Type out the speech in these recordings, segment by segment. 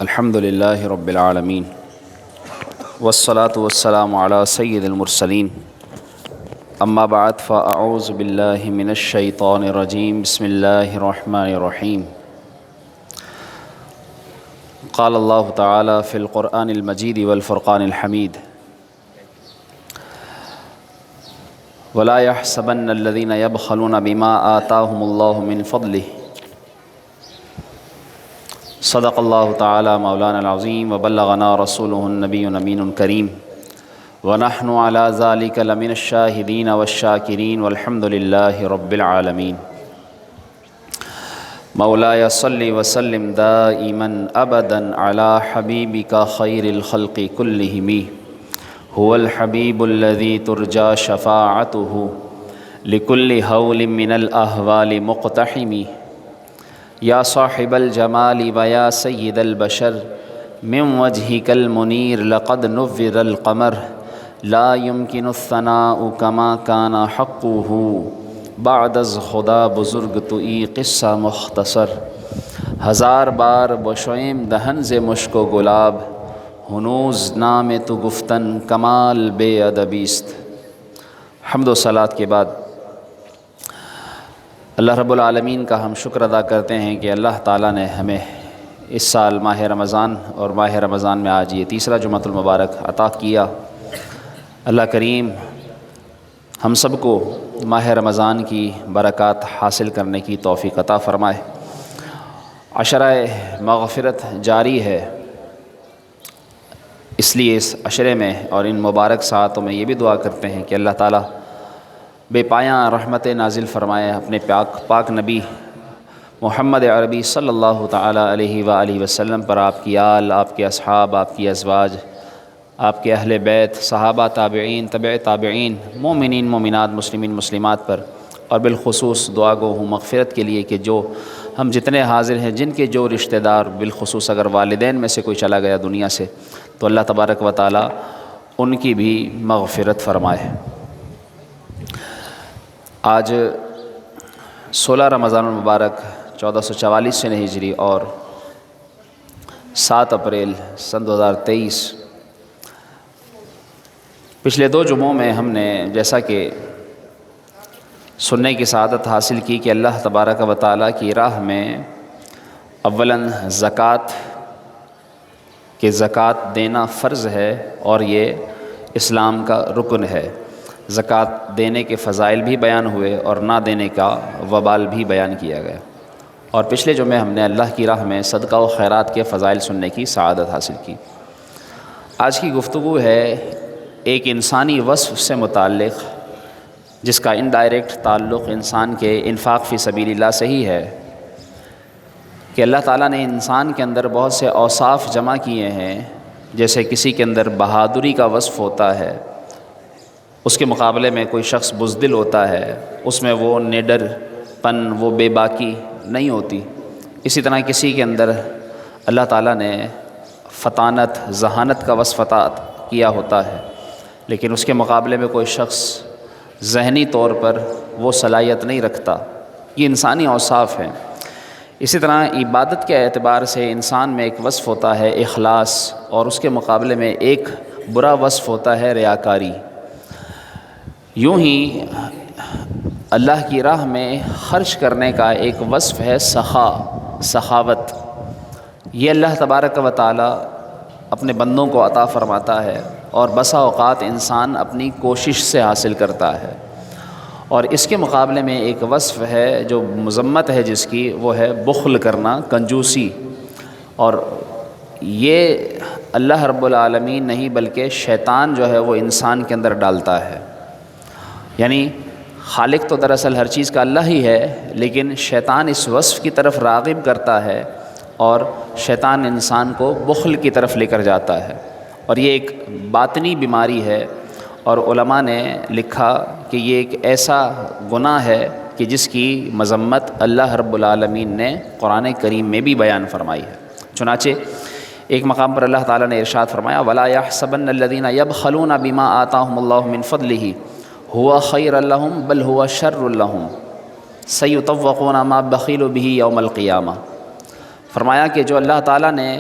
الحمد للہ رب العالمین والصلاة والسلام علی سید المرسلین اما بعد فاعوذ باللہ من الشیطان الرجیم بسم اللہ الرحمن الرحیم قال اللہ تعالی فی القرآن المجید والفرقان الحمید ولا يحسبن الذین یبخلون بما آتاهم اللہ من فضلہ صدق اللہ تعالی مولانا العظیم وبلغنا رسولہ النبی الامین الکریم ونحن علی ذلک لمن الشاہدین والشاکرین والحمد للہ رب العالمین مولایا صلی وسلم دائما ابدا علی حبیبک خیر الخلق کلہم هو الحبیب الذی ترجى شفاعته لکل ہول من الاحوال مقتحم یا صاحب الجمال ویا سید البشر من وجهك المنیر لقد نور القمر لا يمكن الثناء كما كان حقه بعد از خدا بزرگ تو ای قصہ مختصر ہزار بار بشویم دہن ز مشک و گلاب ہنوز نام تو گفتن کمال بے ادبیست۔ حمد و صلات کے بعد اللہ رب العالمین کا ہم شکر ادا کرتے ہیں کہ اللہ تعالیٰ نے ہمیں اس سال ماہ رمضان اور ماہ رمضان میں آج یہ تیسرا جمعۃ المبارک عطا کیا۔ اللہ کریم ہم سب کو ماہ رمضان کی برکات حاصل کرنے کی توفیق عطا فرمائے۔ عشرہ مغفرت جاری ہے، اس لیے اس عشرے میں اور ان مبارک ساعتوں میں یہ بھی دعا کرتے ہیں کہ اللہ تعالیٰ بے پایاں رحمت نازل فرمائے اپنے پاک نبی محمد عربی صلی اللہ تعالیٰ علیہ وآلہ وسلم پر، آپ کی آل، آپ کے اصحاب، آپ کی ازواج، آپ کے اہل بیت، صحابہ، تابعین، تبع تابعین، مومنین مومنات، مسلمین مسلمات پر، اور بالخصوص دعا گو ہوں مغفرت کے لیے کہ جو ہم جتنے حاضر ہیں جن کے جو رشتہ دار، بالخصوص اگر والدین میں سے کوئی چلا گیا دنیا سے تو اللہ تبارک و تعالیٰ ان کی بھی مغفرت فرمائے۔ آج 16 رمضان المبارک 1444 ہجری اور 7 اپریل سن 2023۔ پچھلے 2 جمعوں میں ہم نے جیسا کہ سننے کی سعادت حاصل کی کہ اللہ تبارک و تعالیٰ کی راہ میں اولاً زکوٰۃ دینا فرض ہے اور یہ اسلام کا رکن ہے۔ زکوٰۃ دینے کے فضائل بھی بیان ہوئے اور نہ دینے کا وبال بھی بیان کیا گیا، اور پچھلے جمعے ہم نے اللہ کی راہ میں صدقہ و خیرات کے فضائل سننے کی سعادت حاصل کی۔ آج کی گفتگو ہے ایک انسانی وصف سے متعلق جس کا انڈائریکٹ تعلق انسان کے انفاق فی سبیل اللہ سے ہی ہے، کہ اللہ تعالیٰ نے انسان کے اندر بہت سے اوصاف جمع کیے ہیں۔ جیسے کسی کے اندر بہادری کا وصف ہوتا ہے، اس کے مقابلے میں کوئی شخص بزدل ہوتا ہے، اس میں وہ نڈر پن، وہ بے باکی نہیں ہوتی۔ اسی طرح کسی کے اندر اللہ تعالیٰ نے فطانت، ذہانت کا وصف عطا کیا ہوتا ہے، لیکن اس کے مقابلے میں کوئی شخص ذہنی طور پر وہ صلاحیت نہیں رکھتا۔ یہ انسانی اوصاف ہیں۔ اسی طرح عبادت کے اعتبار سے انسان میں ایک وصف ہوتا ہے اخلاص، اور اس کے مقابلے میں ایک برا وصف ہوتا ہے ریاکاری۔ یوں ہی اللہ کی راہ میں خرچ کرنے کا ایک وصف ہے سخاوت۔ یہ اللہ تبارک و تعالیٰ اپنے بندوں کو عطا فرماتا ہے، اور بسا اوقات انسان اپنی کوشش سے حاصل کرتا ہے۔ اور اس کے مقابلے میں ایک وصف ہے جو مذمت ہے جس کی، وہ ہے بخل کرنا، کنجوسی۔ اور یہ اللہ رب العالمین نہیں بلکہ شیطان جو ہے وہ انسان کے اندر ڈالتا ہے۔ یعنی خالق تو دراصل ہر چیز کا اللہ ہی ہے، لیکن شیطان اس وصف کی طرف راغب کرتا ہے، اور شیطان انسان کو بخل کی طرف لے کر جاتا ہے، اور یہ ایک باطنی بیماری ہے۔ اور علماء نے لکھا کہ یہ ایک ایسا گناہ ہے کہ جس کی مذمت اللہ رب العالمین نے قرآن کریم میں بھی بیان فرمائی ہے۔ چنانچہ ایک مقام پر اللہ تعالیٰ نے ارشاد فرمایا وَلَا يَحْسَبَنَّ الَّذِينَ يَبْخَلُونَ بِمَا آتَاهُمُ اللَّهُ مِنْ فَضْلِهِ هُوَ خَيْرًا لَهُمْ بَلْ هُوَ شَرٌّ لَهُمْ سَيُطَوَّقُونَ مَا بَخِلُوا بِهِ يَوْمَ الْقِيَامَةِ۔ فرمایا کہ جو اللہ تعالیٰ نے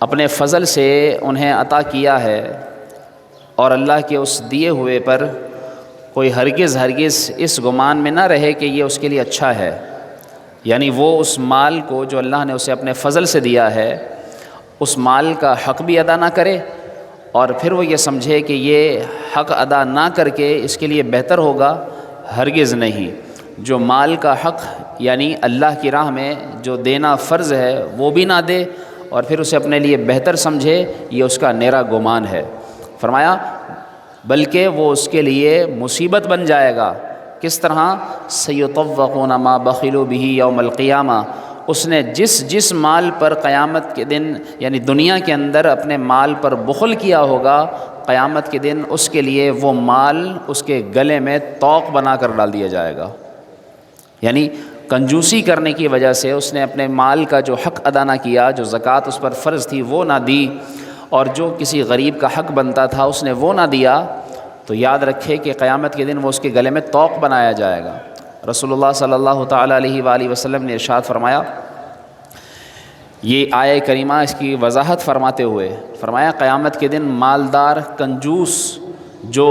اپنے فضل سے انہیں عطا کیا ہے، اور اللہ کے اس دیے ہوئے پر کوئی ہرگز اس گمان میں نہ رہے کہ یہ اس کے لیے اچھا ہے، یعنی وہ اس مال کو جو اللہ نے اسے اپنے فضل سے دیا ہے اس مال کا حق بھی ادا نہ کرے، اور پھر وہ یہ سمجھے کہ یہ حق ادا نہ کر کے اس کے لیے بہتر ہوگا، ہرگز نہیں۔ جو مال کا حق یعنی اللہ کی راہ میں جو دینا فرض ہے وہ بھی نہ دے اور پھر اسے اپنے لیے بہتر سمجھے، یہ اس کا نیرا گمان ہے۔ فرمایا بلکہ وہ اس کے لیے مصیبت بن جائے گا۔ کس طرح؟ سیطوقون ما بخلوا به یوم القیامہ، اس نے جس مال پر قیامت کے دن یعنی دنیا کے اندر اپنے مال پر بخل کیا ہوگا، قیامت کے دن اس کے لیے وہ مال اس کے گلے میں طوق بنا کر ڈال دیا جائے گا۔ یعنی کنجوسی کرنے کی وجہ سے اس نے اپنے مال کا جو حق ادا نہ کیا، جو زکوٰۃ اس پر فرض تھی وہ نہ دی، اور جو کسی غریب کا حق بنتا تھا اس نے وہ نہ دیا، تو یاد رکھے کہ قیامت کے دن وہ اس کے گلے میں طوق بنایا جائے گا۔ رسول اللہ صلی اللہ تعالیٰ علیہ وآلہ وسلم نے ارشاد فرمایا، یہ آیہ کریمہ اس کی وضاحت فرماتے ہوئے فرمایا، قیامت کے دن مالدار کنجوس جو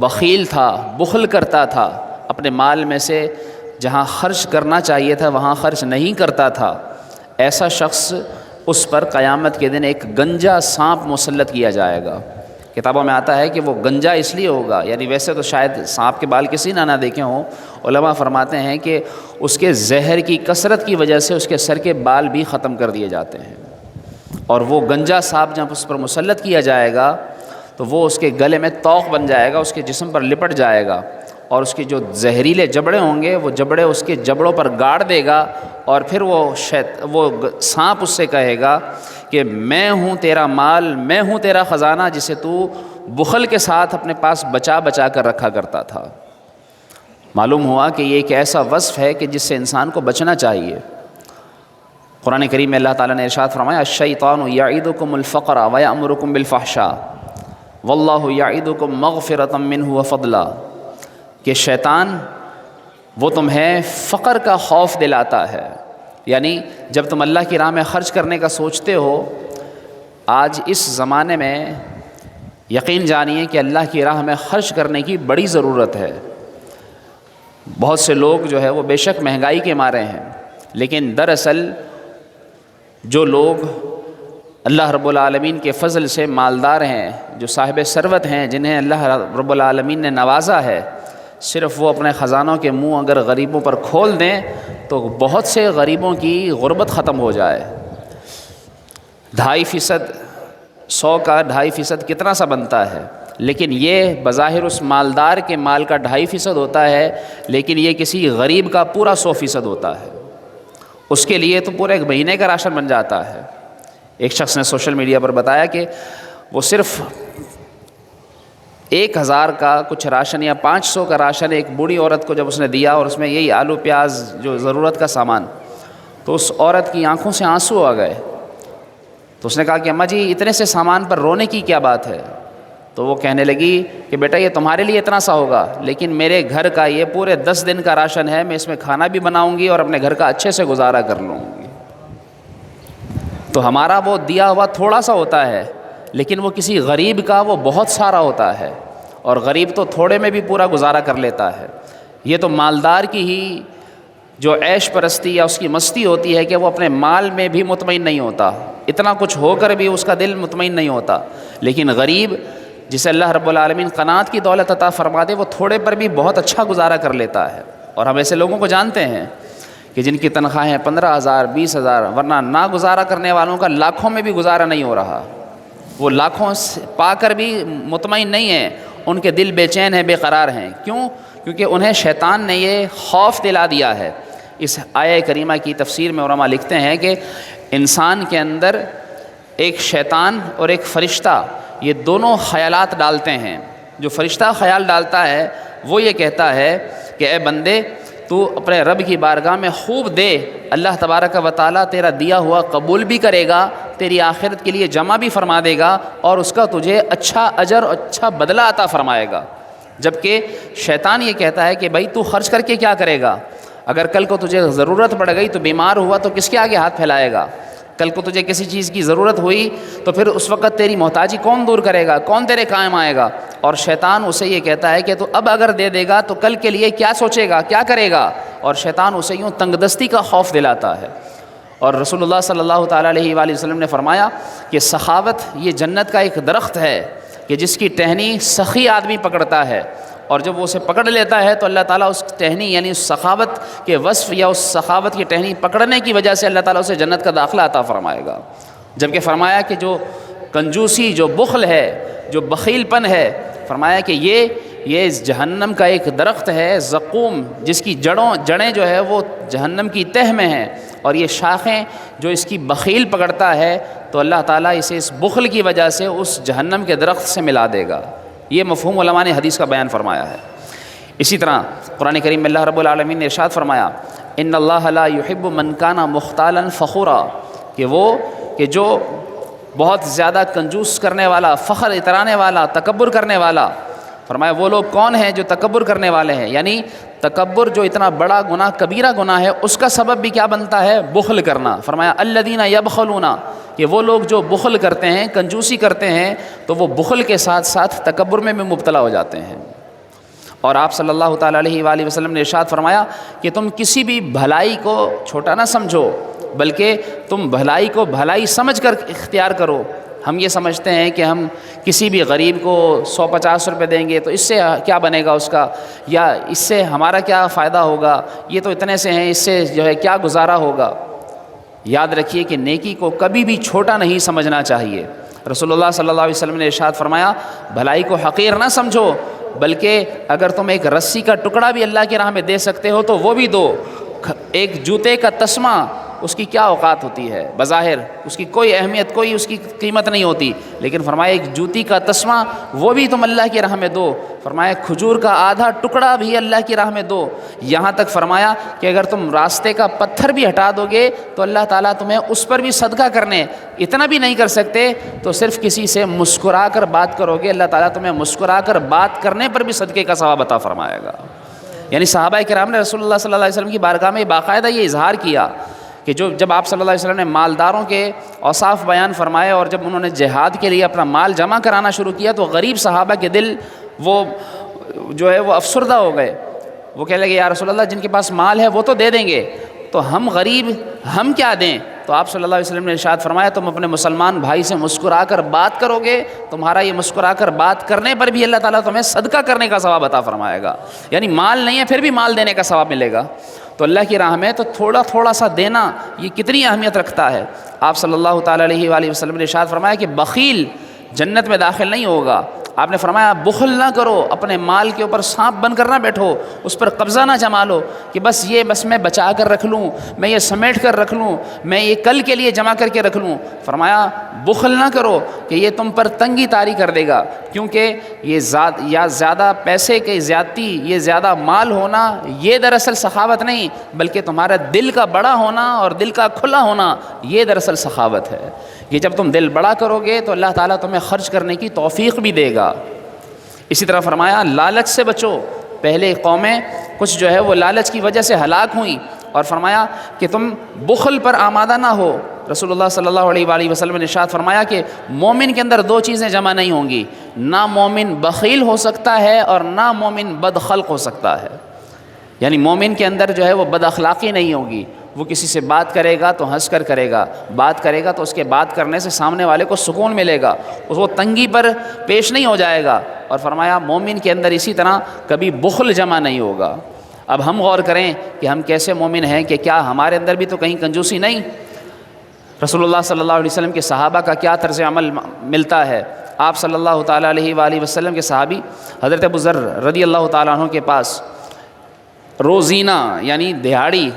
بخیل تھا، بخل کرتا تھا، اپنے مال میں سے جہاں خرچ کرنا چاہیے تھا وہاں خرچ نہیں کرتا تھا، ایسا شخص اس پر قیامت کے دن ایک گنجا سانپ مسلط کیا جائے گا۔ کتابوں میں آتا ہے کہ وہ گنجا اس لیے ہوگا، یعنی ویسے تو شاید سانپ کے بال کسی نہ دیکھے ہوں، علماء فرماتے ہیں کہ اس کے زہر کی کثرت کی وجہ سے اس کے سر کے بال بھی ختم کر دیے جاتے ہیں، اور وہ گنجا سانپ جب اس پر مسلط کیا جائے گا تو وہ اس کے گلے میں طوق بن جائے گا، اس کے جسم پر لپٹ جائے گا، اور اس کے جو زہریلے جبڑے ہوں گے وہ جبڑے اس کے جبڑوں پر گاڑ دے گا، اور پھر وہ سانپ اس سے کہے گا کہ میں ہوں تیرا مال، میں ہوں تیرا خزانہ جسے تو بخل کے ساتھ اپنے پاس بچا کر رکھا کرتا تھا۔ معلوم ہوا کہ یہ ایک ایسا وصف ہے کہ جس سے انسان کو بچنا چاہیے۔ قرآن کریم میں اللہ تعالیٰ نے ارشاد فرمایا، الشیطان یعدکم الفقر ویأمرکم بالفحشاء واللہ یعدکم مغفرۃ منہ وفضلا، کہ شیطان وہ تمہیں فقر کا خوف دلاتا ہے، یعنی جب تم اللہ کی راہ میں خرچ کرنے کا سوچتے ہو، آج اس زمانے میں یقین جانیے کہ اللہ کی راہ میں خرچ کرنے کی بڑی ضرورت ہے۔ بہت سے لوگ جو ہے وہ بے شک مہنگائی کے مارے ہیں، لیکن دراصل جو لوگ اللہ رب العالمین کے فضل سے مالدار ہیں، جو صاحب ثروت ہیں، جنہیں اللہ رب العالمین نے نوازا ہے، صرف وہ اپنے خزانوں کے منہ اگر غریبوں پر کھول دیں تو بہت سے غریبوں کی غربت ختم ہو جائے۔ 2.5%، 100 کا 2.5% کتنا سا بنتا ہے، لیکن یہ بظاہر اس مالدار کے مال کا 2.5% ہوتا ہے، لیکن یہ کسی غریب کا پورا 100% ہوتا ہے۔ اس کے لیے تو پورے ایک مہینے کا راشن بن جاتا ہے۔ ایک شخص نے سوشل میڈیا پر بتایا کہ وہ صرف 1000 کا کچھ راشن یا 500 کا راشن ایک بوڑھی عورت کو جب اس نے دیا، اور اس میں یہی آلو پیاز جو ضرورت کا سامان، تو اس عورت کی آنکھوں سے آنسو آ گئے۔ تو اس نے کہا کہ اماں جی اتنے سے سامان پر رونے کی کیا بات ہے؟ تو وہ کہنے لگی کہ بیٹا یہ تمہارے لیے اتنا سا ہوگا، لیکن میرے گھر کا یہ پورے 10 دن کا راشن ہے، میں اس میں کھانا بھی بناؤں گی اور اپنے گھر کا اچھے سے گزارا کر لوں گی۔ تو ہمارا وہ دیا ہوا تھوڑا سا ہوتا ہے، لیکن وہ کسی غریب کا وہ بہت سارا ہوتا ہے، اور غریب تو تھوڑے میں بھی پورا گزارا کر لیتا ہے۔ یہ تو مالدار کی ہی جو عیش پرستی یا اس کی مستی ہوتی ہے کہ وہ اپنے مال میں بھی مطمئن نہیں ہوتا، اتنا کچھ ہو کر بھی اس کا دل مطمئن نہیں ہوتا، لیکن غریب جسے اللہ رب العالمین قناعت کی دولت عطا فرما دے، وہ تھوڑے پر بھی بہت اچھا گزارا کر لیتا ہے۔ اور ہم ایسے لوگوں کو جانتے ہیں کہ جن کی تنخواہیں 15,000 20,000، ورنہ نہ گزارا کرنے والوں کا لاکھوں میں بھی گزارا نہیں ہو رہا، وہ لاکھوں پا کر بھی مطمئن نہیں ہیں، ان کے دل بے چین ہیں، بے قرار ہیں۔ کیوں؟ کیونکہ انہیں شیطان نے یہ خوف دلا دیا ہے۔ اس آیہ کریمہ کی تفسیر میں علماء لکھتے ہیں کہ انسان کے اندر ایک شیطان اور ایک فرشتہ یہ دونوں خیالات ڈالتے ہیں۔ جو فرشتہ خیال ڈالتا ہے وہ یہ کہتا ہے کہ اے بندے تو اپنے رب کی بارگاہ میں خوب دے، اللہ تبارک و تعالیٰ تیرا دیا ہوا قبول بھی کرے گا، تیری آخرت کے لیے جمع بھی فرما دے گا، اور اس کا تجھے اچھا اجر اور اچھا بدلہ عطا فرمائے گا۔ جبکہ شیطان یہ کہتا ہے کہ بھائی تو خرچ کر کے کیا کرے گا؟ اگر کل کو تجھے ضرورت پڑ گئی تو بیمار ہوا تو کس کے آگے ہاتھ پھیلائے گا؟ کل کو تجھے کسی چیز کی ضرورت ہوئی تو پھر اس وقت تیری محتاجی کون دور کرے گا، کون تیرے قائم آئے گا؟ اور شیطان اسے یہ کہتا ہے کہ تو اب اگر دے دے گا تو کل کے لیے کیا سوچے گا، کیا کرے گا؟ اور شیطان اسے یوں تنگ دستی کا خوف دلاتا ہے۔ اور رسول اللہ صلی اللہ تعالیٰ علیہ وآلہ وسلم نے فرمایا کہ سخاوت یہ جنت کا ایک درخت ہے کہ جس کی ٹہنی سخی آدمی پکڑتا ہے، اور جب وہ اسے پکڑ لیتا ہے تو اللہ تعالیٰ اس ٹہنی یعنی اس سخاوت کے وصف یا اس سخاوت کی ٹہنی پکڑنے کی وجہ سے اللہ تعالیٰ اسے جنت کا داخلہ عطا فرمائے گا۔ جبکہ فرمایا کہ جو کنجوسی، جو بخل ہے، جو بخیل پن ہے، فرمایا کہ یہ جہنم کا ایک درخت ہے زقوم، جس کی جڑیں جو ہے وہ جہنم کی تہ میں ہیں، اور یہ شاخیں جو اس کی بخیل پکڑتا ہے تو اللہ تعالیٰ اسے اس بخل کی وجہ سے اس جہنم کے درخت سے ملا دے گا۔ یہ مفہوم علماء نے حدیث کا بیان فرمایا ہے۔ اسی طرح قرآن کریم میں اللہ رب العالمین نے ارشاد فرمایا ان اللہ لا يحب من کان مختالا فخورا، کہ جو بہت زیادہ کنجوس کرنے والا، فخر اترانے والا، تکبر کرنے والا، فرمایا وہ لوگ کون ہیں جو تکبر کرنے والے ہیں، یعنی تکبر جو اتنا بڑا گناہ، کبیرہ گناہ ہے، اس کا سبب بھی کیا بنتا ہے؟ بخل کرنا۔ فرمایا الذین یبخلون، کہ وہ لوگ جو بخل کرتے ہیں، کنجوسی کرتے ہیں، تو وہ بخل کے ساتھ ساتھ تکبر میں بھی مبتلا ہو جاتے ہیں۔ اور آپ صلی اللہ تعالیٰ علیہ وآلہ وسلم نے ارشاد فرمایا کہ تم کسی بھی بھلائی کو چھوٹا نہ سمجھو، بلکہ تم بھلائی کو بھلائی سمجھ کر اختیار کرو۔ ہم یہ سمجھتے ہیں کہ ہم کسی بھی غریب کو 150 روپے دیں گے تو اس سے کیا بنے گا اس کا، یا اس سے ہمارا کیا فائدہ ہوگا، یہ تو اتنے سے ہیں، اس سے جو ہے کیا گزارا ہوگا۔ یاد رکھیے کہ نیکی کو کبھی بھی چھوٹا نہیں سمجھنا چاہیے۔ رسول اللہ صلی اللہ علیہ وسلم نے ارشاد فرمایا بھلائی کو حقیر نہ سمجھو، بلکہ اگر تم ایک رسی کا ٹکڑا بھی اللہ کی راہ میں دے سکتے ہو تو وہ بھی دو۔ ایک جوتے کا تسمہ، اس کی کیا اوقات ہوتی ہے، بظاہر اس کی کوئی اہمیت، کوئی اس کی قیمت نہیں ہوتی، لیکن فرمایا ایک جوتی کا تسمہ وہ بھی تم اللہ کی راہ میں دو۔ فرمایا کھجور کا آدھا ٹکڑا بھی اللہ کی راہ میں دو۔ یہاں تک فرمایا کہ اگر تم راستے کا پتھر بھی ہٹا دو گے تو اللہ تعالیٰ تمہیں اس پر بھی صدقہ کرنے، اتنا بھی نہیں کر سکتے تو صرف کسی سے مسکرا کر بات کرو گے، اللہ تعالیٰ تمہیں مسکرا کر بات کرنے پر بھی صدقے کا ثواب عطا فرمائے گا۔ یعنی صحابہ کرام نے رسول اللہ صلی اللہ علیہ وسلم کی بارگاہ میں باقاعدہ یہ اظہار کیا کہ جب آپ صلی اللہ علیہ وسلم نے مالداروں کے اوصاف بیان فرمائے اور جب انہوں نے جہاد کے لیے اپنا مال جمع کرانا شروع کیا تو غریب صحابہ کے دل وہ جو ہے وہ افسردہ ہو گئے۔ وہ کہنے لگے یا رسول اللہ جن کے پاس مال ہے وہ تو دے دیں گے، تو ہم غریب ہم کیا دیں؟ تو آپ صلی اللہ علیہ وسلم نے ارشاد فرمایا تم اپنے مسلمان بھائی سے مسکرا کر بات کرو گے، تمہارا یہ مسکرا کر بات کرنے پر بھی اللہ تعالیٰ تمہیں صدقہ کرنے کا ثواب عطا فرمائے گا۔ یعنی مال نہیں ہے پھر بھی مال دینے کا ثواب ملے گا۔ تو اللہ کی راہ میں تو تھوڑا تھوڑا سا دینا یہ کتنی اہمیت رکھتا ہے۔ آپ صلی اللہ تعالیٰ علیہ وآلہ وسلم نے ارشاد فرمایا کہ بخیل جنت میں داخل نہیں ہوگا۔ آپ نے فرمایا بخل نہ کرو، اپنے مال کے اوپر سانپ بن کر نہ بیٹھو، اس پر قبضہ نہ جما لو کہ بس میں بچا کر رکھ لوں، میں یہ سمیٹ کر رکھ لوں، میں یہ کل کے لیے جمع کر کے رکھ لوں۔ فرمایا بخل نہ کرو کہ یہ تم پر تنگی طاری کر دے گا، کیونکہ یہ زیادہ پیسے کی زیادتی، یہ زیادہ مال ہونا یہ دراصل سخاوت نہیں، بلکہ تمہارا دل کا بڑا ہونا اور دل کا کھلا ہونا یہ دراصل سخاوت ہے۔ یہ جب تم دل بڑا کرو گے تو اللہ تعالیٰ تمہیں خرچ کرنے کی توفیق بھی دے گا۔ اسی طرح فرمایا لالچ سے بچو۔ پہلے قومیں کچھ جو ہے وہ لالچ کی وجہ سے ہلاک ہوئیں، اور فرمایا کہ تم بخل پر آمادہ نہ ہو۔ رسول اللہ صلی اللہ علیہ وآلہ وسلم نے ارشاد فرمایا کہ مومن کے اندر دو چیزیں جمع نہیں ہوں گی، نہ مومن بخیل ہو سکتا ہے اور نہ مومن بد خلق ہو سکتا ہے۔ یعنی مومن کے اندر جو ہے وہ بد اخلاقی نہیں ہوگی، وہ کسی سے بات کرے گا تو ہنس کر کرے گا، بات کرے گا تو اس کے بات کرنے سے سامنے والے کو سکون ملے گا، وہ تنگی پر پیش نہیں ہو جائے گا۔ اور فرمایا مومن کے اندر اسی طرح کبھی بخل جمع نہیں ہوگا۔ اب ہم غور کریں کہ ہم کیسے مومن ہیں، کہ کیا ہمارے اندر بھی تو کہیں کنجوسی نہیں؟ رسول اللہ صلی اللہ علیہ وسلم کے صحابہ کا کیا طرز عمل ملتا ہے؟ آپ صلی اللہ تعالیٰ علیہ وآلہ وسلم کے صحابی حضرت ابو ذر رضی اللہ تعالیٰ عنہ کے پاس روزینہ یعنی دہاڑی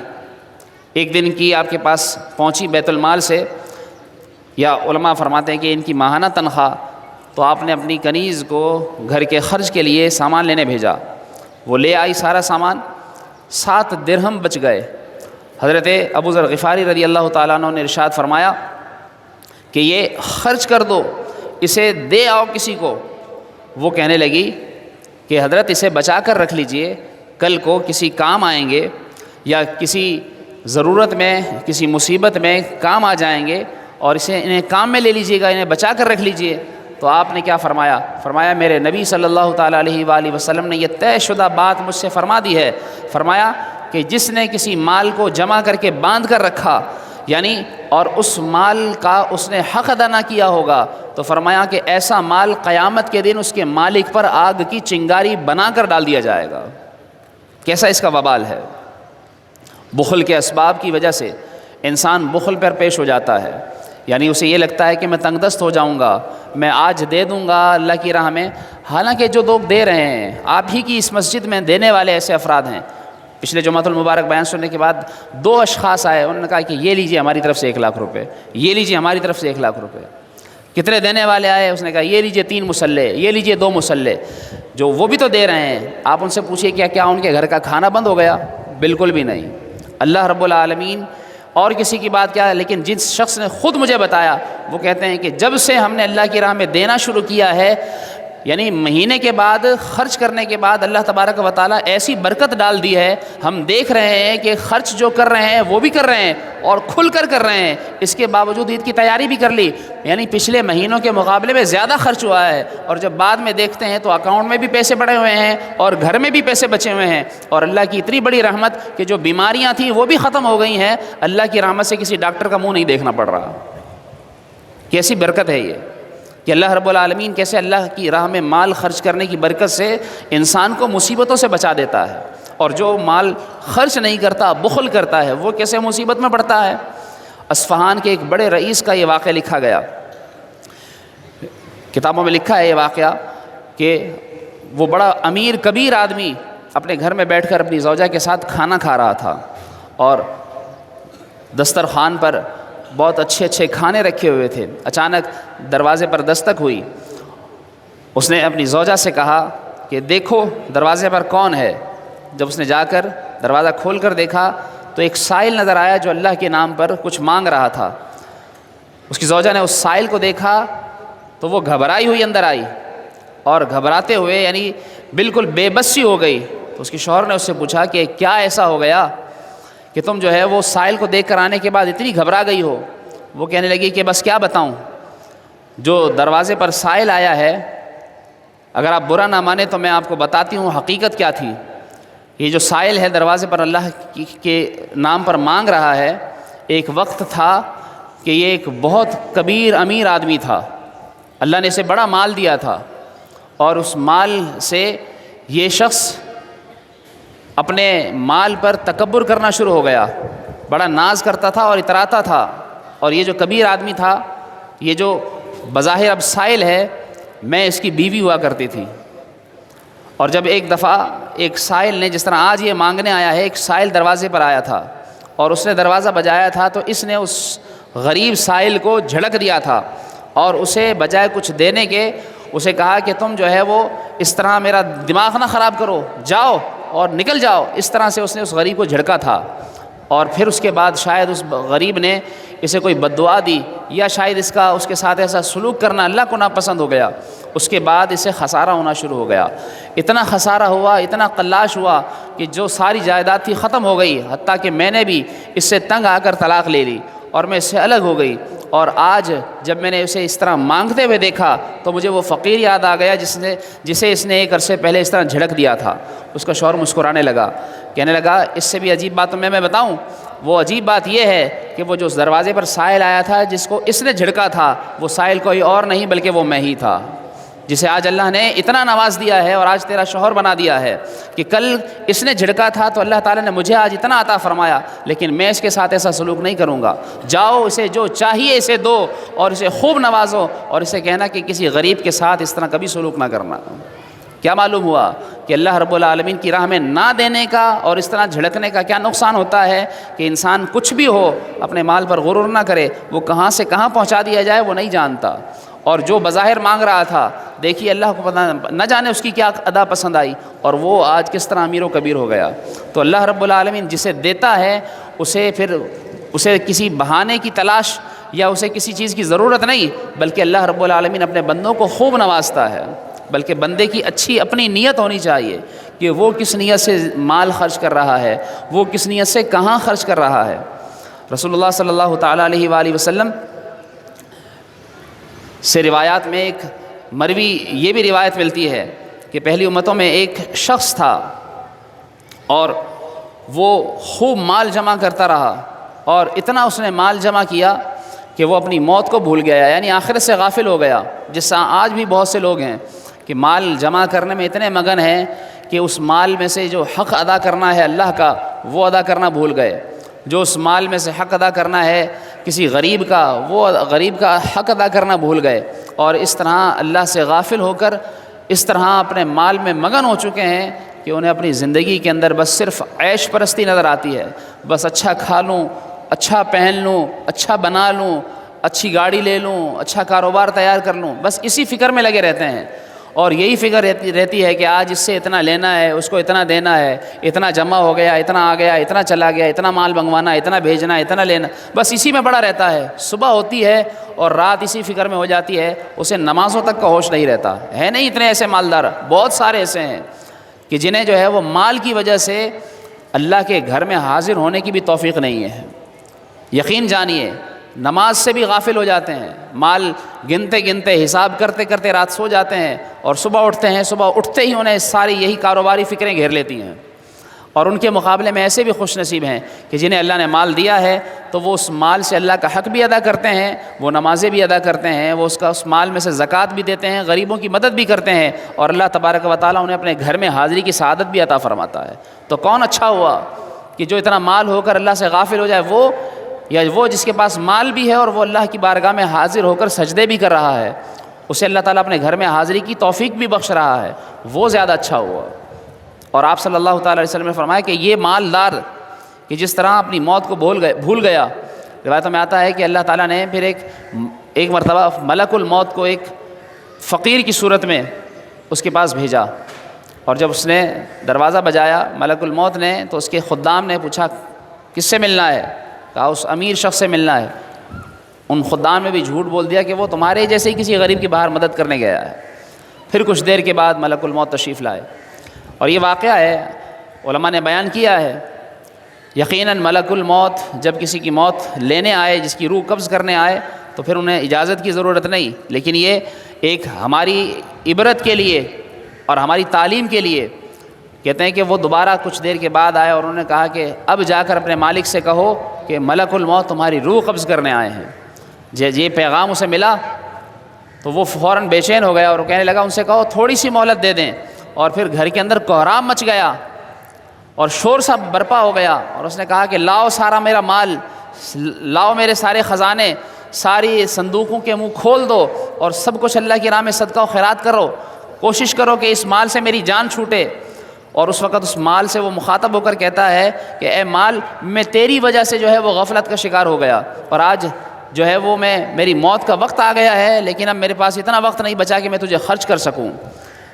ایک دن کی آپ کے پاس پہنچی بیت المال سے، یا علماء فرماتے ہیں کہ ان کی ماہانہ تنخواہ، تو آپ نے اپنی کنیز کو گھر کے خرچ کے لیے سامان لینے بھیجا، وہ لے آئی سارا سامان، 7 درہم بچ گئے۔ حضرت ابو ذر غفاری رضی اللہ تعالیٰ عنہ نے ارشاد فرمایا کہ یہ خرچ کر دو، اسے دے آؤ کسی کو۔ وہ کہنے لگی کہ حضرت اسے بچا کر رکھ لیجئے، کل کو کسی کام آئیں گے یا کسی ضرورت میں کسی مصیبت میں کام آ جائیں گے اور انہیں کام میں لے لیجئے گا، انہیں بچا کر رکھ لیجئے۔ تو آپ نے کیا فرمایا؟ فرمایا میرے نبی صلی اللہ تعالیٰ علیہ وآلہ وسلم نے یہ طے شدہ بات مجھ سے فرما دی ہے۔ فرمایا کہ جس نے کسی مال کو جمع کر کے باندھ کر رکھا، یعنی اور اس مال کا اس نے حق ادا نہ کیا ہوگا، تو فرمایا کہ ایسا مال قیامت کے دن اس کے مالک پر آگ کی چنگاری بنا کر ڈال دیا جائے گا۔ کیسا اس کا وبال ہے۔ بخل کے اسباب کی وجہ سے انسان بخل پر پیش ہو جاتا ہے، یعنی اسے یہ لگتا ہے کہ میں تنگ دست ہو جاؤں گا، میں آج دے دوں گا اللہ کی راہ میں، حالانکہ جو لوگ دے رہے ہیں آپ ہی کی اس مسجد میں دینے والے ایسے افراد ہیں۔ پچھلے جمعۃ المبارک بیان سننے کے بعد 2 اشخاص آئے، انہوں نے کہا کہ یہ لیجیے ہماری طرف سے 1 لاکھ روپے، یہ لیجیے ہماری طرف سے 1 لاکھ روپے۔ کتنے دینے والے آئے؟ اس نے کہا یہ لیجیے 3 مصلے، یہ لیجیے 2 مصلے۔ جو وہ بھی تو دے رہے ہیں، آپ ان سے پوچھئے کیا ان کے گھر کا کھانا بند ہو گیا؟ بالکل بھی نہیں۔ اللہ رب العالمین اور کسی کی بات کیا ہے، لیکن جس شخص نے خود مجھے بتایا، وہ کہتے ہیں کہ جب سے ہم نے اللہ کی راہ میں دینا شروع کیا ہے، یعنی مہینے کے بعد خرچ کرنے کے بعد اللہ تبارک و تعالیٰ ایسی برکت ڈال دی ہے، ہم دیکھ رہے ہیں کہ خرچ جو کر رہے ہیں وہ بھی کر رہے ہیں اور کھل کر رہے ہیں، اس کے باوجود عید کی تیاری بھی کر لی، یعنی پچھلے مہینوں کے مقابلے میں زیادہ خرچ ہوا ہے، اور جب بعد میں دیکھتے ہیں تو اکاؤنٹ میں بھی پیسے پڑے ہوئے ہیں اور گھر میں بھی پیسے بچے ہوئے ہیں، اور اللہ کی اتنی بڑی رحمت کہ جو بیماریاں تھیں وہ بھی ختم ہو گئی ہیں، اللہ کی رحمت سے کسی ڈاکٹر کا منہ نہیں دیکھنا پڑ رہا۔ کیسی برکت ہے یہ کہ اللہ رب العالمین کیسے اللہ کی راہ میں مال خرچ کرنے کی برکت سے انسان کو مصیبتوں سے بچا دیتا ہے، اور جو مال خرچ نہیں کرتا، بخل کرتا ہے، وہ کیسے مصیبت میں پڑتا ہے۔ اصفہان کے ایک بڑے رئیس کا یہ واقعہ لکھا گیا، کتابوں میں لکھا ہے یہ واقعہ کہ وہ بڑا امیر کبیر آدمی اپنے گھر میں بیٹھ کر اپنی زوجہ کے ساتھ کھانا کھا رہا تھا، اور دسترخوان پر بہت اچھے کھانے رکھے ہوئے تھے۔ اچانک دروازے پر دستک ہوئی، اس نے اپنی زوجہ سے کہا کہ دیکھو دروازے پر کون ہے۔ جب اس نے جا کر دروازہ کھول کر دیکھا تو ایک سائل نظر آیا جو اللہ کے نام پر کچھ مانگ رہا تھا۔ اس کی زوجہ نے اس سائل کو دیکھا تو وہ گھبرائی ہوئی اندر آئی، اور گھبراتے ہوئے یعنی بالکل بے بسی ہو گئی۔ تو اس کے شوہر نے اس سے پوچھا کہ کیا ایسا ہو گیا کہ تم جو ہے وہ سائل کو دیکھ کر آنے کے بعد اتنی گھبرا گئی ہو؟ وہ کہنے لگی کہ بس کیا بتاؤں، جو دروازے پر سائل آیا ہے، اگر آپ برا نہ مانیں تو میں آپ کو بتاتی ہوں حقیقت کیا تھی۔ یہ جو سائل ہے دروازے پر اللہ کے نام پر مانگ رہا ہے، ایک وقت تھا کہ یہ ایک بہت کبیر امیر آدمی تھا، اللہ نے اسے بڑا مال دیا تھا، اور اس مال سے یہ شخص اپنے مال پر تکبر کرنا شروع ہو گیا، بڑا ناز کرتا تھا اور اتراتا تھا، اور یہ جو کبیر آدمی تھا، یہ جو بظاہر اب سائل ہے، میں اس کی بیوی ہوا کرتی تھی۔ اور جب ایک دفعہ ایک سائل نے، جس طرح آج یہ مانگنے آیا ہے، ایک سائل دروازے پر آیا تھا اور اس نے دروازہ بجایا تھا، تو اس نے اس غریب سائل کو جھڑک دیا تھا، اور اسے بجائے کچھ دینے کے اسے کہا کہ تم جو ہے وہ اس طرح میرا دماغ نہ خراب کرو، جاؤ اور نکل جاؤ۔ اس طرح سے اس نے اس غریب کو جھڑکا تھا، اور پھر اس کے بعد شاید اس غریب نے اسے کوئی بد دعا دی، یا شاید اس کے ساتھ ایسا سلوک کرنا اللہ کو ناپسند ہو گیا۔ اس کے بعد اسے خسارہ ہونا شروع ہو گیا، اتنا خسارہ ہوا، اتنا قلاش ہوا کہ جو ساری جائیداد تھی ختم ہو گئی، حتیٰ کہ میں نے بھی اس سے تنگ آ کر طلاق لے لی اور میں اس سے الگ ہو گئی۔ اور آج جب میں نے اسے اس طرح مانگتے ہوئے دیکھا تو مجھے وہ فقیر یاد آ گیا جسے اس نے ایک عرصے پہلے اس طرح جھڑک دیا تھا۔ اس کا شوہر مسکرانے لگا، کہنے لگا اس سے بھی عجیب بات میں بتاؤں۔ وہ عجیب بات یہ ہے کہ وہ جو اس دروازے پر سائل آیا تھا جس کو اس نے جھڑکا تھا، وہ سائل کوئی اور نہیں بلکہ وہ میں ہی تھا، جسے آج اللہ نے اتنا نواز دیا ہے اور آج تیرا شوہر بنا دیا ہے کہ کل اس نے جھڑکا تھا تو اللہ تعالیٰ نے مجھے آج اتنا عطا فرمایا، لیکن میں اس کے ساتھ ایسا سلوک نہیں کروں گا۔ جاؤ اسے جو چاہیے اسے دو اور اسے خوب نوازو، اور اسے کہنا کہ کسی غریب کے ساتھ اس طرح کبھی سلوک نہ کرنا۔ کیا معلوم ہوا کہ اللہ رب العالمین کی راہ میں نہ دینے کا اور اس طرح جھڑکنے کا کیا نقصان ہوتا ہے کہ انسان کچھ بھی ہو اپنے مال پر غرور نہ کرے، وہ کہاں سے کہاں پہنچا دیا جائے وہ نہیں جانتا۔ اور جو بظاہر مانگ رہا تھا، دیکھیے اللہ کو پتہ نہ جانے اس کی کیا ادا پسند آئی، اور وہ آج کس طرح امیر و کبیر ہو گیا۔ تو اللہ رب العالمین جسے دیتا ہے اسے کسی بہانے کی تلاش یا اسے کسی چیز کی ضرورت نہیں، بلکہ اللہ رب العالمین اپنے بندوں کو خوب نوازتا ہے، بلکہ بندے کی اچھی اپنی نیت ہونی چاہیے کہ وہ کس نیت سے مال خرچ کر رہا ہے، وہ کس نیت سے کہاں خرچ کر رہا ہے۔ رسول اللہ صلی اللہ تعالیٰ علیہ وآلہ وسلم سے روایات میں ایک مروی یہ بھی روایت ملتی ہے کہ پہلی امتوں میں ایک شخص تھا اور وہ خوب مال جمع کرتا رہا، اور اتنا اس نے مال جمع کیا کہ وہ اپنی موت کو بھول گیا، یعنی آخرت سے غافل ہو گیا۔ جس طرح آج بھی بہت سے لوگ ہیں کہ مال جمع کرنے میں اتنے مگن ہیں کہ اس مال میں سے جو حق ادا کرنا ہے اللہ کا وہ ادا کرنا بھول گئے، جو اس مال میں سے حق ادا کرنا ہے کسی غریب کا وہ غریب کا حق ادا کرنا بھول گئے، اور اس طرح اللہ سے غافل ہو کر اس طرح اپنے مال میں مگن ہو چکے ہیں کہ انہیں اپنی زندگی کے اندر بس صرف عیش پرستی نظر آتی ہے، بس اچھا کھا لوں، اچھا پہن لوں، اچھا بنا لوں، اچھی گاڑی لے لوں، اچھا کاروبار تیار کر لوں، بس اسی فکر میں لگے رہتے ہیں، اور یہی فکر رہتی ہے کہ آج اس سے اتنا لینا ہے، اس کو اتنا دینا ہے، اتنا جمع ہو گیا، اتنا آ گیا، اتنا چلا گیا، اتنا مال منگوانا، اتنا بھیجنا، اتنا لینا، بس اسی میں پڑا رہتا ہے۔ صبح ہوتی ہے اور رات اسی فکر میں ہو جاتی ہے، اسے نمازوں تک کا ہوش نہیں رہتا ہے۔ نہیں اتنے ایسے مالدار، بہت سارے ایسے ہیں کہ جنہیں جو ہے وہ مال کی وجہ سے اللہ کے گھر میں حاضر ہونے کی بھی توفیق نہیں ہے۔ یقین جانیے نماز سے بھی غافل ہو جاتے ہیں، مال گنتے گنتے حساب کرتے کرتے رات سو جاتے ہیں، اور صبح اٹھتے ہیں، صبح اٹھتے ہی انہیں ساری یہی کاروباری فکریں گھیر لیتی ہیں۔ اور ان کے مقابلے میں ایسے بھی خوش نصیب ہیں کہ جنہیں اللہ نے مال دیا ہے تو وہ اس مال سے اللہ کا حق بھی ادا کرتے ہیں، وہ نمازیں بھی ادا کرتے ہیں، وہ اس مال میں سے زکوٰۃ بھی دیتے ہیں، غریبوں کی مدد بھی کرتے ہیں، اور اللہ تبارک و تعالیٰ انہیں اپنے گھر میں حاضری کی سعادت بھی عطا فرماتا ہے۔ تو کون اچھا ہوا کہ جو اتنا مال ہو کر اللہ سے غافل ہو جائے، وہ یا وہ جس کے پاس مال بھی ہے اور وہ اللہ کی بارگاہ میں حاضر ہو کر سجدے بھی کر رہا ہے، اسے اللہ تعالیٰ اپنے گھر میں حاضری کی توفیق بھی بخش رہا ہے، وہ زیادہ اچھا ہوا۔ اور آپ صلی اللہ تعالیٰ علیہ وسلم نے فرمایا کہ یہ مالدار کہ جس طرح اپنی موت کو بھول گیا، روایتوں میں آتا ہے کہ اللہ تعالیٰ نے پھر ایک مرتبہ ملک الموت کو ایک فقیر کی صورت میں اس کے پاس بھیجا، اور جب اس نے دروازہ بجایا ملک الموت نے تو اس کے خدام نے پوچھا کس سے ملنا ہے؟ کہا اس امیر شخص سے ملنا ہے۔ ان خدام نے بھی جھوٹ بول دیا کہ وہ تمہارے جیسے ہی کسی غریب کی باہر مدد کرنے گیا ہے۔ پھر کچھ دیر کے بعد ملک الموت تشریف لائے، اور یہ واقعہ ہے علماء نے بیان کیا ہے۔ یقیناً ملک الموت جب کسی کی موت لینے آئے، جس کی روح قبض کرنے آئے، تو پھر انہیں اجازت کی ضرورت نہیں، لیکن یہ ایک ہماری عبرت کے لیے اور ہماری تعلیم کے لیے کہتے ہیں کہ وہ دوبارہ کچھ دیر کے بعد آئے اور انہوں نے کہا کہ اب جا کر اپنے مالک سے کہو کہ ملک الموت تمہاری روح قبض کرنے آئے ہیں۔ یہ پیغام اسے ملا تو وہ فوراً بے چین ہو گیا اور کہنے لگا ان سے کہو تھوڑی سی مہلت دے دیں، اور پھر گھر کے اندر کوہرام مچ گیا اور شور سا برپا ہو گیا، اور اس نے کہا کہ لاؤ سارا میرا مال، لاؤ میرے سارے خزانے، ساری صندوقوں کے منہ کھول دو اور سب کچھ اللہ کی راہ میں صدقہ و خیرات کرو، کوشش کرو کہ اس مال سے میری جان چھوٹے۔ اور اس وقت اس مال سے وہ مخاطب ہو کر کہتا ہے کہ اے مال، میں تیری وجہ سے جو ہے وہ غفلت کا شکار ہو گیا، اور آج جو ہے وہ میری موت کا وقت آ گیا ہے، لیکن اب میرے پاس اتنا وقت نہیں بچا کہ میں تجھے خرچ کر سکوں۔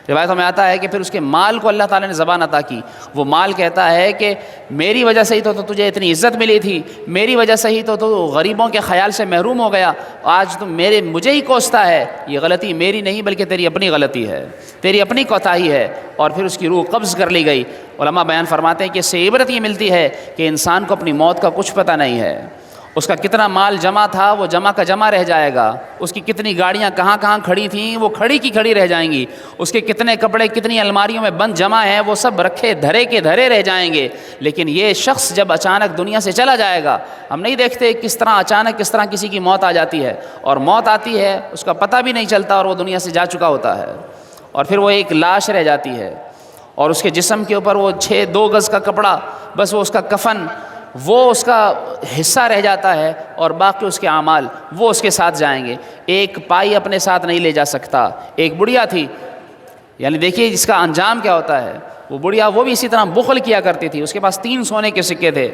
روایتوں میں آتا ہے کہ پھر اس کے مال کو اللہ تعالیٰ نے زبان عطا کی، وہ مال کہتا ہے کہ میری وجہ سے ہی تو تجھے اتنی عزت ملی تھی، میری وجہ سے ہی تو غریبوں کے خیال سے محروم ہو گیا، آج تم مجھے ہی کوستا ہے، یہ غلطی میری نہیں بلکہ تیری اپنی غلطی ہے، تیری اپنی کوتاہی ہے۔ اور پھر اس کی روح قبض کر لی گئی۔ علماء بیان فرماتے ہیں کہ اس سے عبرت یہ ملتی ہے کہ انسان کو اپنی موت کا کچھ پتہ نہیں ہے، اس کا کتنا مال جمع تھا وہ جمع کا جمع رہ جائے گا، اس کی کتنی گاڑیاں کہاں کہاں کھڑی تھیں وہ کھڑی کی کھڑی رہ جائیں گی، اس کے کتنے کپڑے کتنی الماریوں میں بند جمع ہیں وہ سب رکھے دھرے کے دھرے رہ جائیں گے۔ لیکن یہ شخص جب اچانک دنیا سے چلا جائے گا، ہم نہیں دیکھتے کس طرح اچانک کس طرح کسی کی موت آ جاتی ہے، اور موت آتی ہے اس کا پتہ بھی نہیں چلتا اور وہ دنیا سے جا چکا ہوتا ہے، اور پھر وہ ایک لاش رہ جاتی ہے، اور اس کے جسم کے اوپر وہ 2 گز کا کپڑا، بس وہ اس کا کفن، وہ اس کا حصہ رہ جاتا ہے، اور باقی اس کے اعمال وہ اس کے ساتھ جائیں گے۔ ایک پائی اپنے ساتھ نہیں لے جا سکتا۔ ایک بڑھیا تھی، یعنی دیکھیے جس کا انجام کیا ہوتا ہے، وہ بڑھیا وہ بھی اسی طرح بخل کیا کرتی تھی، اس کے پاس 3 سونے کے سکے تھے۔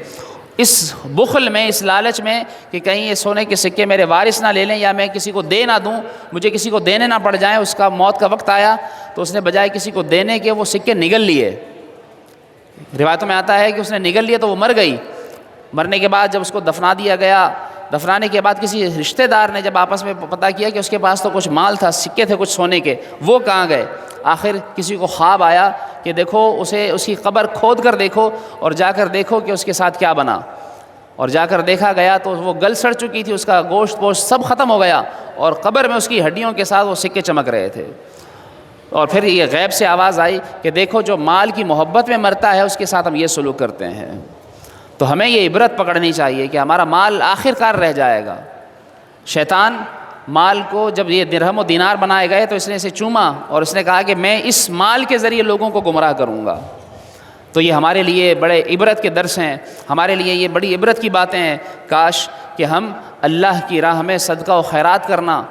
اس بخل میں، اس لالچ میں کہ کہیں یہ سونے کے سکے میرے وارث نہ لے لیں یا میں کسی کو دے نہ دوں، مجھے کسی کو دینے نہ پڑ جائیں، اس کا موت کا وقت آیا تو اس نے بجائے کسی کو دینے کے وہ سکے نگل لیے۔ روایتوں میں آتا ہے کہ اس نے نگل لیے تو وہ مر گئی۔ مرنے کے بعد جب اس کو دفنا دیا گیا، دفنانے کے بعد کسی رشتہ دار نے جب آپس میں پتہ کیا کہ اس کے پاس تو کچھ مال تھا، سکے تھے کچھ سونے کے، وہ کہاں گئے؟ آخر کسی کو خواب آیا کہ دیکھو اسے اس کی قبر کھود کر دیکھو اور جا کر دیکھو کہ اس کے ساتھ کیا بنا، اور جا کر دیکھا گیا تو وہ گل سڑ چکی تھی، اس کا گوشت پوشت سب ختم ہو گیا، اور قبر میں اس کی ہڈیوں کے ساتھ وہ سکے چمک رہے تھے۔ اور پھر یہ غیب سے آواز آئی کہ دیکھو جو مال کی محبت میں مرتا ہے اس کے ساتھ ہم یہ سلوک کرتے ہیں۔ تو ہمیں یہ عبرت پکڑنی چاہیے کہ ہمارا مال آخر کار رہ جائے گا۔ شیطان مال کو جب یہ درہم و دینار بنائے گئے تو اس نے اسے چوما اور اس نے کہا کہ میں اس مال کے ذریعے لوگوں کو گمراہ کروں گا۔ تو یہ ہمارے لیے بڑے عبرت کے درس ہیں، ہمارے لیے یہ بڑی عبرت کی باتیں ہیں۔ کاش کہ ہم اللہ کی راہ میں صدقہ و خیرات کرنا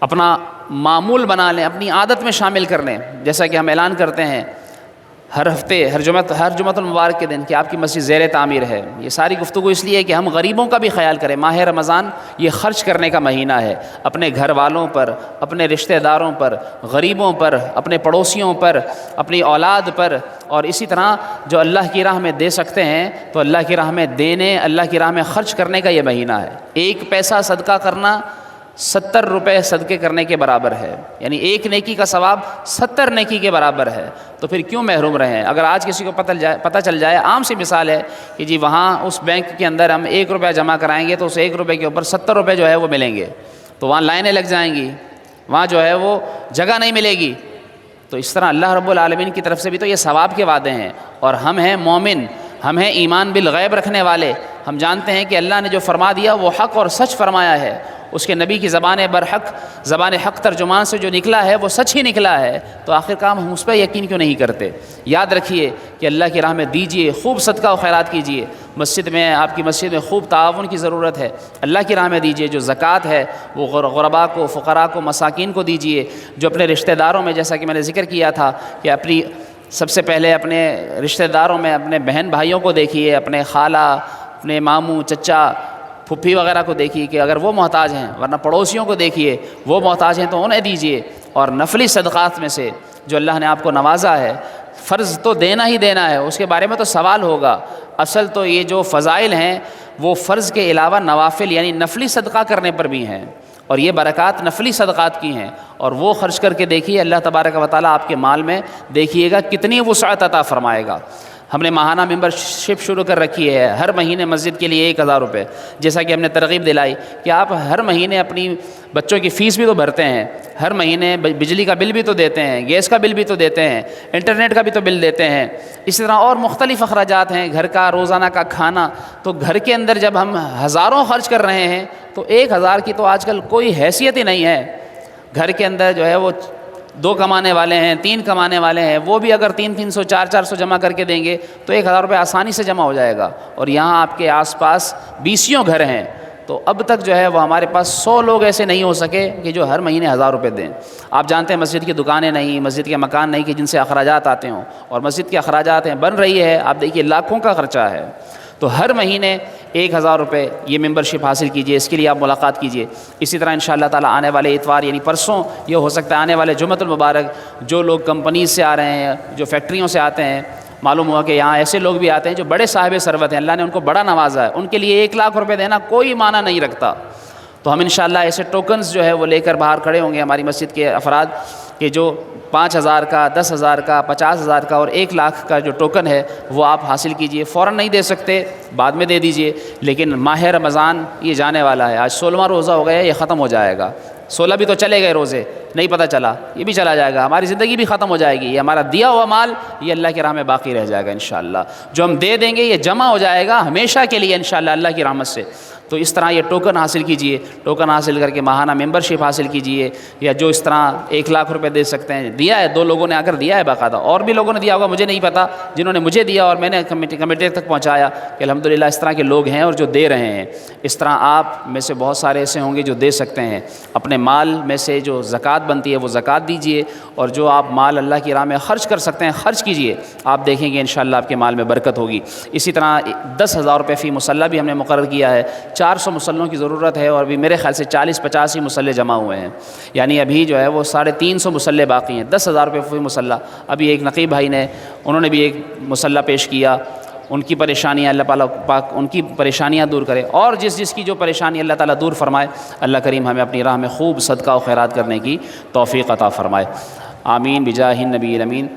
اپنا معمول بنا لیں، اپنی عادت میں شامل کر لیں، جیسا کہ ہم اعلان کرتے ہیں ہر ہفتے ہر جمعہ المبارک کے دن کہ آپ کی مسجد زیر تعمیر ہے۔ یہ ساری گفتگو اس لیے کہ ہم غریبوں کا بھی خیال کریں۔ ماہ رمضان یہ خرچ کرنے کا مہینہ ہے، اپنے گھر والوں پر، اپنے رشتہ داروں پر، غریبوں پر، اپنے پڑوسیوں پر، اپنی اولاد پر، اور اسی طرح جو اللہ کی راہ میں دے سکتے ہیں تو اللہ کی راہ میں دینے، اللہ کی راہ میں خرچ کرنے کا یہ مہینہ ہے۔ 1 پیسہ صدقہ کرنا 70 روپے صدقے کرنے کے برابر ہے، یعنی 1 نیکی کا ثواب 70 نیکی کے برابر ہے۔ تو پھر کیوں محروم رہیں؟ اگر آج کسی کو پتہ چل جائے، عام سی مثال ہے کہ جی وہاں اس بینک کے اندر ہم 1 روپیہ جمع کرائیں گے تو اس 1 روپے کے اوپر 70 روپے جو ہے وہ ملیں گے، تو وہاں لائنیں لگ جائیں گی، وہاں جو ہے وہ جگہ نہیں ملے گی۔ تو اس طرح اللہ رب العالمین کی طرف سے بھی تو یہ ثواب کے وعدے ہیں، اور ہم ہیں مومن، ہم ہیں ایمان بالغیب رکھنے والے، ہم جانتے ہیں کہ اللہ نے جو فرما دیا وہ حق اور سچ فرمایا ہے، اس کے نبی کی زبان برحق، زبان حق ترجمان سے جو نکلا ہے وہ سچ ہی نکلا ہے، تو آخر کام ہم اس پہ یقین کیوں نہیں کرتے؟ یاد رکھیے کہ اللہ کی راہ میں دیجیے، خوب صدقہ و خیرات کیجیے، مسجد میں، آپ کی مسجد میں خوب تعاون کی ضرورت ہے، اللہ کی راہ میں دیجیے، جو زکوٰۃ ہے وہ غرباء کو، فقراء کو، مساکین کو دیجیے، جو اپنے رشتہ داروں میں، جیسا کہ میں نے ذکر کیا تھا کہ سب سے پہلے اپنے رشتہ داروں میں اپنے بہن بھائیوں کو دیکھیے، اپنے خالہ، اپنے ماموں، چچا، پھپھی وغیرہ کو دیکھیے کہ اگر وہ محتاج ہیں، ورنہ پڑوسیوں کو دیکھیے وہ محتاج ہیں تو انہیں دیجیے۔ اور نفلی صدقات میں سے جو اللہ نے آپ کو نوازا ہے، فرض تو دینا ہی دینا ہے، اس کے بارے میں تو سوال ہوگا۔ اصل تو یہ جو فضائل ہیں وہ فرض کے علاوہ نوافل یعنی نفلی صدقہ کرنے پر بھی ہیں، اور یہ برکات نفلی صدقات کی ہیں، اور وہ خرچ کر کے دیکھیے، اللہ تبارک و تعالیٰ آپ کے مال میں دیکھیے گا کتنی وسعت عطا فرمائے گا۔ ہم نے ماہانہ ممبر شپ شروع کر رکھی ہے، ہر مہینے مسجد کے لیے 1000 روپے، جیسا کہ ہم نے ترغیب دلائی کہ آپ ہر مہینے اپنی بچوں کی فیس بھی تو بھرتے ہیں، ہر مہینے بجلی کا بل بھی تو دیتے ہیں، گیس کا بل بھی تو دیتے ہیں، انٹرنیٹ کا بھی تو بل دیتے ہیں، اسی طرح اور مختلف اخراجات ہیں، گھر کا روزانہ کا کھانا۔ تو گھر کے اندر جب ہم ہزاروں خرچ کر رہے ہیں تو 1000 کی تو آج کل کوئی حیثیت ہی نہیں ہے۔ گھر کے اندر جو ہے وہ 2 کمانے والے ہیں، 3 کمانے والے ہیں، وہ بھی اگر 300 400 جمع کر کے دیں گے تو 1000 روپے آسانی سے جمع ہو جائے گا، اور یہاں آپ کے آس پاس 20 گھر ہیں، تو اب تک جو ہے وہ ہمارے پاس 100 لوگ ایسے نہیں ہو سکے کہ جو ہر مہینے 1000 روپے دیں۔ آپ جانتے ہیں مسجد کی دکانیں نہیں، مسجد کے مکان نہیں کہ جن سے اخراجات آتے ہوں، اور مسجد کے اخراجات ہیں، بن رہی ہے، آپ دیکھیے لاکھوں کا خرچہ ہے۔ تو ہر مہینے 1000 روپے یہ ممبرشپ حاصل کیجئے، اس کے لیے آپ ملاقات کیجئے۔ اسی طرح انشاءاللہ تعالیٰ آنے والے اتوار یعنی پرسوں، یہ ہو سکتا ہے آنے والے جمعۃ المبارک، جو لوگ کمپنیز سے آ رہے ہیں، جو فیکٹریوں سے آتے ہیں، معلوم ہوا کہ یہاں ایسے لوگ بھی آتے ہیں جو بڑے صاحب ثروت ہیں، اللہ نے ان کو بڑا نوازا ہے، ان کے لیے 1 لاکھ روپے دینا کوئی معنی نہیں رکھتا۔ تو ہم انشاءاللہ ایسے ٹوکنز جو ہے وہ لے کر باہر کھڑے ہوں گے، ہماری مسجد کے افراد کہ جو 5000 کا، 10,000 کا، 50,000 کا اور 1 لاکھ کا جو ٹوکن ہے وہ آپ حاصل کیجئے۔ فوراً نہیں دے سکتے، بعد میں دے دیجئے، لیکن ماہ رمضان یہ جانے والا ہے، آج 16واں روزہ ہو گیا، یہ ختم ہو جائے گا۔ 16 بھی تو چلے گئے روزے، نہیں پتہ چلا، یہ بھی چلا جائے گا، ہماری زندگی بھی ختم ہو جائے گی، یہ ہمارا دیا ہوا مال یہ اللہ کی راہ میں باقی رہ جائے گا انشاءاللہ۔ جو ہم دے دیں گے یہ جمع ہو جائے گا ہمیشہ کے لیے انشاءاللہ اللہ کی رحمت سے۔ تو اس طرح یہ ٹوکن حاصل کیجئے، ٹوکن حاصل کر کے ماہانہ ممبرشپ حاصل کیجئے، یا جو اس طرح 1 لاکھ روپے دے سکتے ہیں، دیا ہے 2 لوگوں نے آ کر دیا ہے باقاعدہ، اور بھی لوگوں نے دیا ہوگا مجھے نہیں پتہ، جنہوں نے مجھے دیا اور میں نے کمیٹی تک پہنچایا کہ الحمدللہ اس طرح کے لوگ ہیں اور جو دے رہے ہیں۔ اس طرح آپ میں سے بہت سارے ایسے ہوں گے جو دے سکتے ہیں، اپنے مال میں سے جو زکوٰۃ بنتی ہے وہ زکوٰۃ دیجئے، اور جو آپ مال اللہ کی راہ میں خرچ کر سکتے ہیں خرچ کیجئے، آپ دیکھیں گے انشاءاللہ آپ کے مال میں برکت ہوگی۔ اسی طرح 10,000 روپے فی مصلی بھی ہم نے مقرر کیا ہے، 400 مصلوں کی ضرورت ہے، اور ابھی میرے خیال سے 40-50 ہی مصلے جمع ہوئے ہیں، یعنی ابھی جو ہے وہ 350 مصلے باقی ہیں، 10,000 روپے فی مصلی۔ ابھی ایک نقیب بھائی نے، انہوں نے بھی ایک مصلی پیش کیا، ان کی پریشانیاں اللہ پاک ان کی پریشانیاں دور کرے، اور جس کی جو پریشانی اللہ تعالیٰ دور فرمائے، اللہ کریم ہمیں اپنی راہ میں خوب صدقہ و خیرات کرنے کی توفیق عطا فرمائے۔ آمین بجاہ النبی الامین۔